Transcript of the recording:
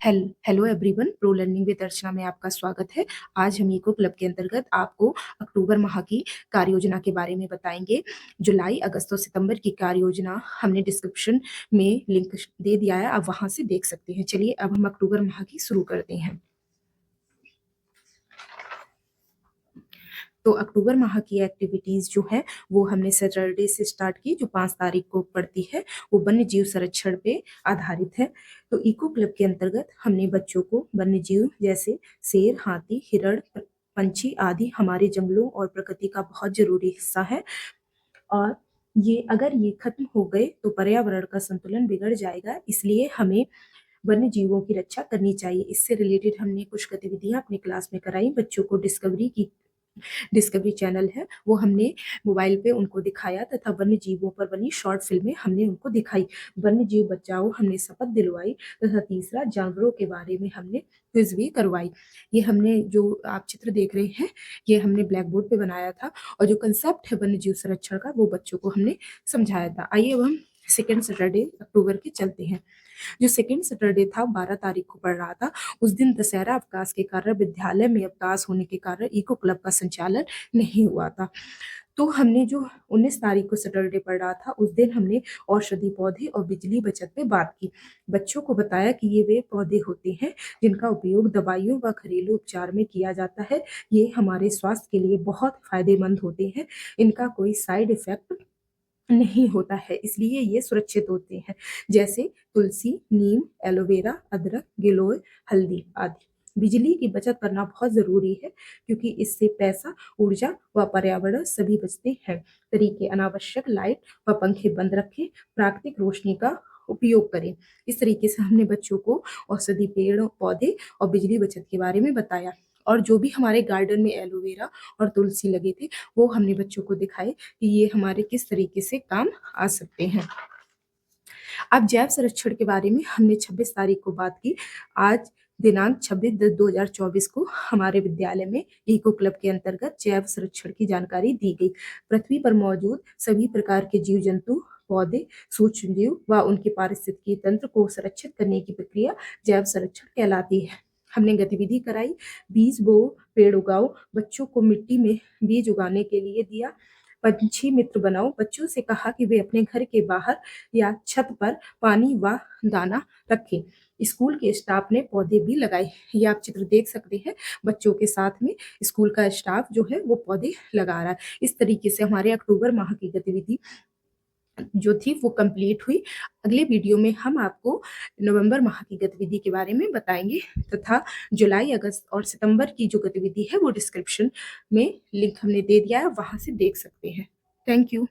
Hello everyone, pro learning with Archana में आपका स्वागत है। आज हम इको क्लब के अंतर्गत आपको अक्टूबर माह की कार्य योजना के बारे में बताएंगे। जुलाई, अगस्त और सितंबर की कार्य योजना हमने डिस्क्रिप्शन में लिंक दे दिया है, आप वहां से देख सकते हैं। चलिए अब हम अक्टूबर माह की शुरू करते हैं। तो अक्टूबर माह की एक्टिविटीज जो है वो हमने सैटरडे से स्टार्ट की, जो 5 तारीख को पड़ती है। वो वन्य जीव संरक्षण पे आधारित है। तो इको क्लब के अंतर्गत हमने बच्चों को वन्य जीव जैसे शेर, हाथी, हिरण, पंछी आदि हमारे जंगलों और प्रकृति का बहुत जरूरी हिस्सा है। और अगर ये खत्म हो गए तो पर्यावरण का संतुलन बिगड़ जाएगा, इसलिए हमें वन्य जीवों की रक्षा करनी चाहिए। इससे रिलेटेड हमने कुछ गतिविधियां अपनी क्लास में कराई। बच्चों को डिस्कवरी चैनल है, वो हमने मोबाइल पे उनको दिखाया तथा वन्य जीवों पर बनी शॉर्ट फिल्में हमने उनको दिखाई। वन्य जीव बचाओ हमने शपथ दिलवाई तथा तीसरा जानवरों के बारे में हमने क्विज भी करवाई। ये हमने जो आप चित्र देख रहे हैं ये हमने ब्लैक बोर्ड पे बनाया था, और जो कंसेप्ट है वन्य जीव संरक्षण का वो बच्चों को हमने समझाया था। आइए अब हम सेकेंड सैटरडे अक्टूबर के चलते हैं। जो सेकेंड सैटरडे था 12 तारीख को पड़ रहा था। उस दिन दशहरा अवकाश के कारण विद्यालय में अवकाश होने के कारण इको क्लब का संचालन नहीं हुआ था। तो हमने जो 19 तारीख को सैटरडे पड़ रहा था उस दिन हमने औषधि पौधे और बिजली बचत पे बात की। बच्चों को बताया कि ये वे पौधे होते हैं जिनका उपयोग दवाइयों व घरेलू उपचार में किया जाता है। ये हमारे स्वास्थ्य के लिए बहुत फायदेमंद होते हैं। इनका कोई साइड इफेक्ट नहीं होता है, इसलिए ये सुरक्षित होते हैं, जैसे तुलसी, नीम, एलोवेरा, अदरक, गिलोय, हल्दी आदि। बिजली की बचत करना बहुत जरूरी है, क्योंकि इससे पैसा, ऊर्जा व पर्यावरण सभी बचते हैं। तरीके: अनावश्यक लाइट व पंखे बंद रखें, प्राकृतिक रोशनी का उपयोग करें। इस तरीके से हमने बच्चों को औषधि पेड़, पौधे और बिजली बचत के बारे में बताया। और जो भी हमारे गार्डन में एलोवेरा और तुलसी लगे थे वो हमने बच्चों को दिखाए कि ये हमारे किस तरीके से काम आ सकते हैं। अब जैव संरक्षण के बारे में हमने 26 तारीख को बात की। आज दिनांक 26/10/2024 को हमारे विद्यालय में इको क्लब के अंतर्गत जैव संरक्षण की जानकारी दी गई। पृथ्वी पर मौजूद सभी प्रकार के जीव जंतु, पौधे, सूक्ष्म जीव व उनके पारिस्थितिकी तंत्र को संरक्षित करने की प्रक्रिया जैव संरक्षण कहलाती है। हमने गतिविधि कराई, बीज बो, पेड़ उगाओ, बच्चों को मिट्टी में बीज उगाने के लिए दिया। पंछी मित्र बनाओ, बच्चों से कहा कि वे अपने घर के बाहर या छत पर पानी व दाना रखें। स्कूल के स्टाफ ने पौधे भी लगाए। ये आप चित्र देख सकते हैं, बच्चों के साथ में स्कूल का स्टाफ जो है वो पौधे लगा रहा है। इस तरीके से हमारे अक्टूबर माह की गतिविधि जो थी वो कंप्लीट हुई। अगले वीडियो में हम आपको नवंबर माह की गतिविधि के बारे में बताएंगे तथा जुलाई, अगस्त और सितंबर की जो गतिविधि है वो डिस्क्रिप्शन में लिंक हमने दे दिया है, वहां से देख सकते हैं। Thank you.